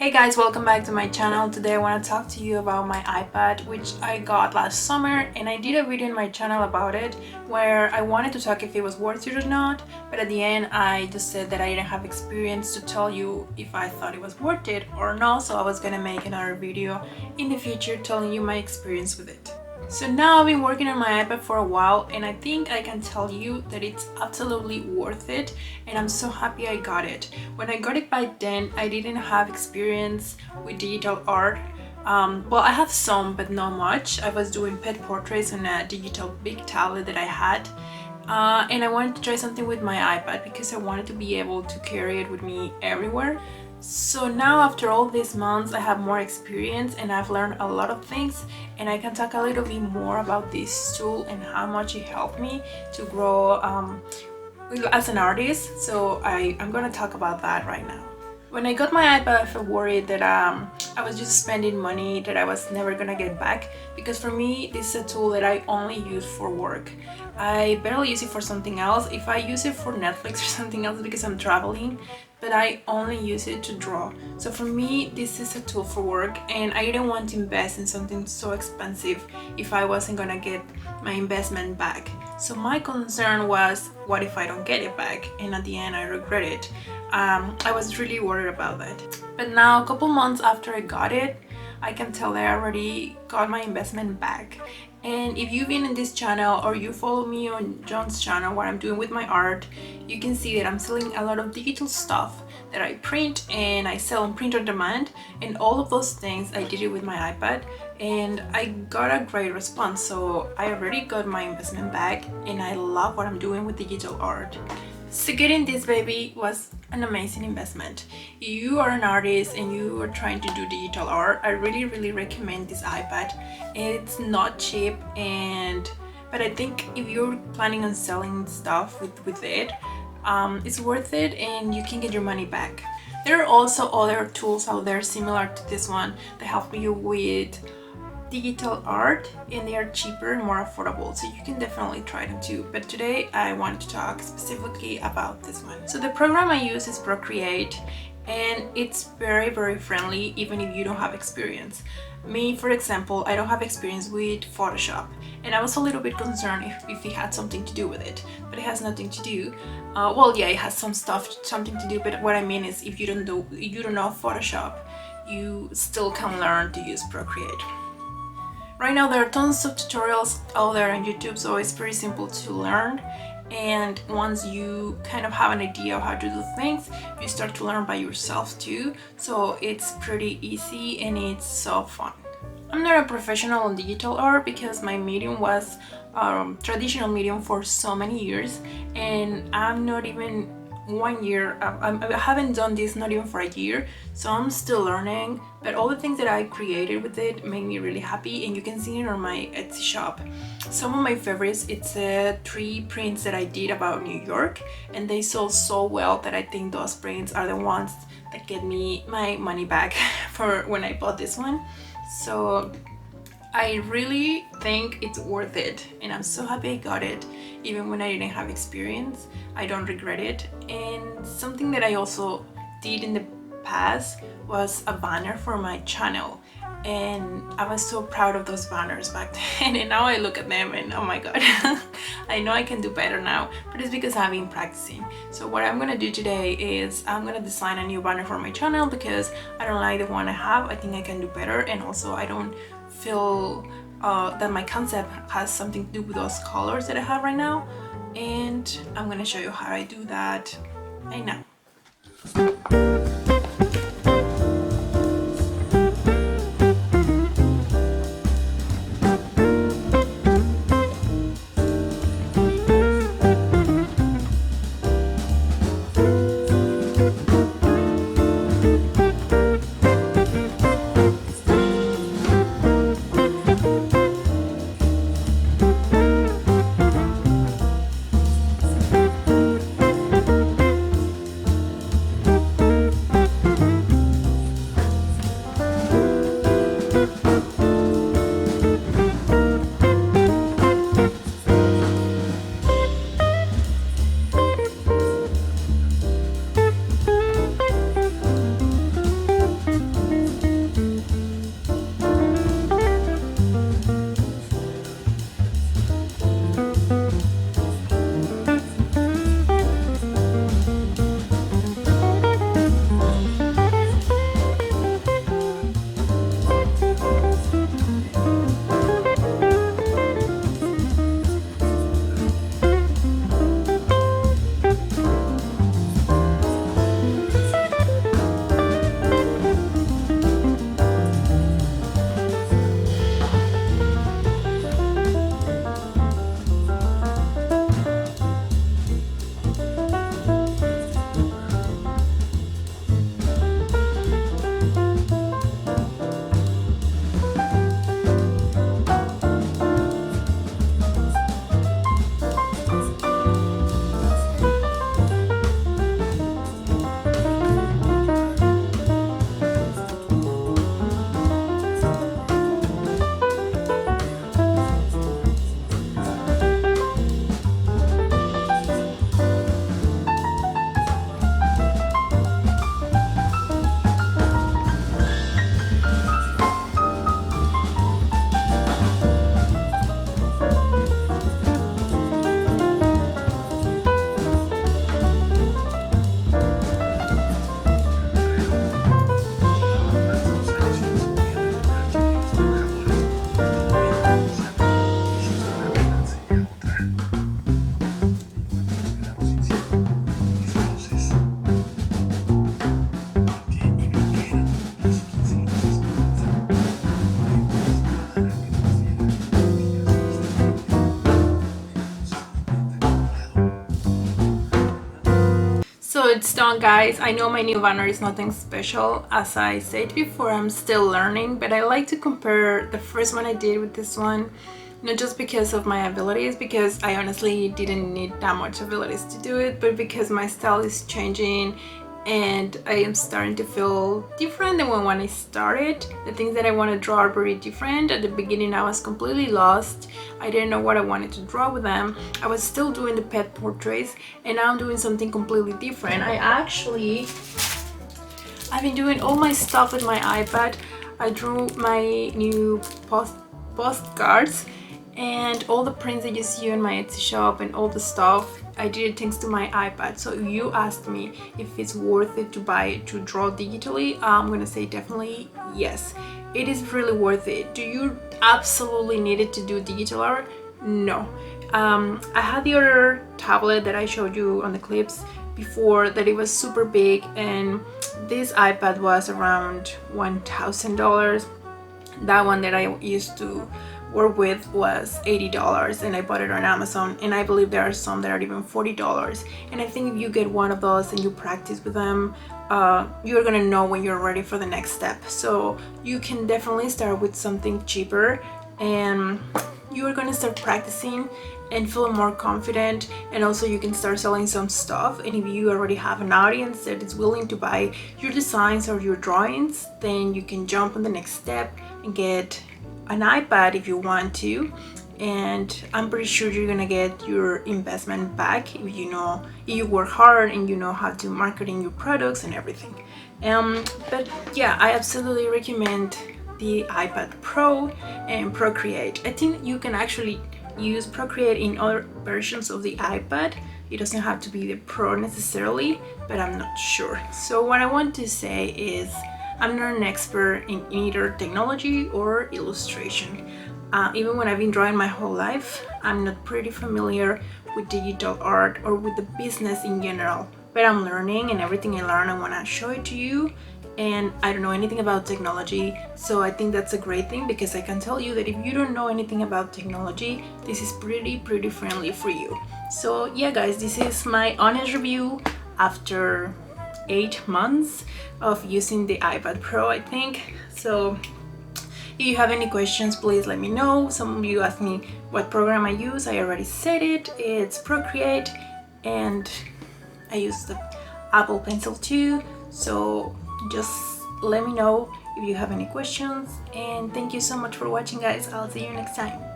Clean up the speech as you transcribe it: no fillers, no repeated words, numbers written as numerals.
Hey guys, welcome back to my channel. Today I want to talk to you about my iPad, which I got last summer, and I did a video in my channel about it where I wanted to talk if it was worth it or not, but at the end I just said that I didn't have experience to tell you if I thought it was worth it or not, so I was gonna make another video in the future telling you my experience with it. So now I've been working on my iPad for a while, and I think I can tell you that it's absolutely worth it, and I'm so happy I got it. When I got it by then, I didn't have experience with digital art. Well, I have some, but not much. I was doing pet portraits on a digital big tablet that I had. And I wanted to try something with my iPad because I wanted to be able to carry it with me everywhere. So now after all these months I have more experience and I've learned a lot of things, and I can talk a little bit more about this tool and how much it helped me to grow as an artist. So I'm gonna talk about that right now. When I got my iPad, I felt worried that I was just spending money that I was never gonna get back, because for me this is a tool that I only use for work. I barely use it for something else. If I use it for Netflix or something else because I'm traveling, but I only use it to draw. So for me this is a tool for work, and I didn't want to invest in something so expensive if I wasn't gonna get my investment back. So my concern was, what if I don't get it back and at the end I regret it? I was really worried about that. But now, a couple months after I got it, I can tell that I already got my investment back. And if you've been in this channel or you follow me on John's channel, what I'm doing with my art, you can see that I'm selling a lot of digital stuff that I print and I sell on print on demand, and all of those things I did it with my iPad, and I got a great response. So I already got my investment back and I love what I'm doing with digital art. So getting this baby was an amazing investment. If you are an artist and you are trying to do digital art, I really recommend this iPad. It's not cheap, but I think if you're planning on selling stuff with it, it's worth it and you can get your money back. There are also other tools out there similar to this one that help you with digital art, and they are cheaper and more affordable, so you can definitely try them too. But today I want to talk specifically about this one. So the program I use is Procreate, and it's very friendly even if you don't have experience. Me, for example, I don't have experience with Photoshop, and I was a little bit concerned if it had something to do with it, but it has nothing to do. Well, yeah, it has something to do, but what I mean is if you don't know Photoshop, you still can learn to use Procreate. Right now there are tons of tutorials out there on YouTube, so it's pretty simple to learn, and once you kind of have an idea of how to do things, you start to learn by yourself too, so it's pretty easy and it's so fun. I'm not a professional on digital art because my medium was traditional medium for so many years, and I'm not even 1 year, I haven't done this not even for a year, so I'm still learning, but all the things that I created with it made me really happy, and you can see it on my Etsy shop. Some of my favorites, it's 3 prints that I did about New York, and they sold so well that I think those prints are the ones that get me my money back for when I bought this one. So I really think it's worth it, and I'm so happy I got it even when I didn't have experience. I don't regret it. And something that I also did in the past was a banner for my channel, and I was so proud of those banners back then, and now I look at them and oh my god, I know I can do better now, but it's because I've been practicing. So what I'm gonna do today is I'm gonna design a new banner for my channel because I don't like the one I have. I think I can do better, and also I don't feel that my concept has something to do with those colors that I have right now, and I'm gonna show you how I do that right now. it's done, guys. I know my new banner is nothing special. As I said before, I'm still learning, but I like to compare the first one I did with this one, not just because of my abilities, because I honestly didn't need that much abilities to do it, but because my style is changing and I am starting to feel different than when I started. The things that I want to draw are very different. At the beginning I was completely lost. I didn't know what I wanted to draw with them. I was still doing the pet portraits, and now I'm doing something completely different. I've been doing all my stuff with my iPad. I drew my new postcards and all the prints that you see in my Etsy shop and all the stuff. I did it thanks to my iPad. So if you asked me if it's worth it to buy it to draw digitally, I'm gonna say definitely yes. It is really worth it. Do you absolutely need it to do digital art? No. I had the other tablet that I showed you on the clips before that it was super big, and this iPad was around $1,000. That one that I used to work with was $80, and I bought it on Amazon, and I believe there are some that are even $40. And I think if you get one of those and you practice with them, you're gonna know when you're ready for the next step. So you can definitely start with something cheaper, and you're gonna start practicing and feel more confident, and also you can start selling some stuff. And if you already have an audience that is willing to buy your designs or your drawings, then you can jump on the next step and get an iPad if you want to, and I'm pretty sure you're gonna get your investment back if you work hard and you know how to marketing your products and everything. But yeah, I absolutely recommend the iPad Pro and Procreate. I think you can actually use Procreate in other versions of the iPad. It doesn't have to be the Pro necessarily, but I'm not sure. So what I want to say is I'm not an expert in either technology or illustration. Even when I've been drawing my whole life, I'm not pretty familiar with digital art or with the business in general. But I'm learning, and everything I learn I want to show it to you. And I don't know anything about technology, so I think that's a great thing, because I can tell you that if you don't know anything about technology, this is pretty friendly for you. So yeah, guys, this is my honest review after 8 months of using the iPad Pro, I think. So if you have any questions, please let me know. Some of you asked me what program I use. I already said it. It's Procreate, and I use the Apple Pencil too. So just let me know if you have any questions, and thank you so much for watching, guys. I'll see you next time.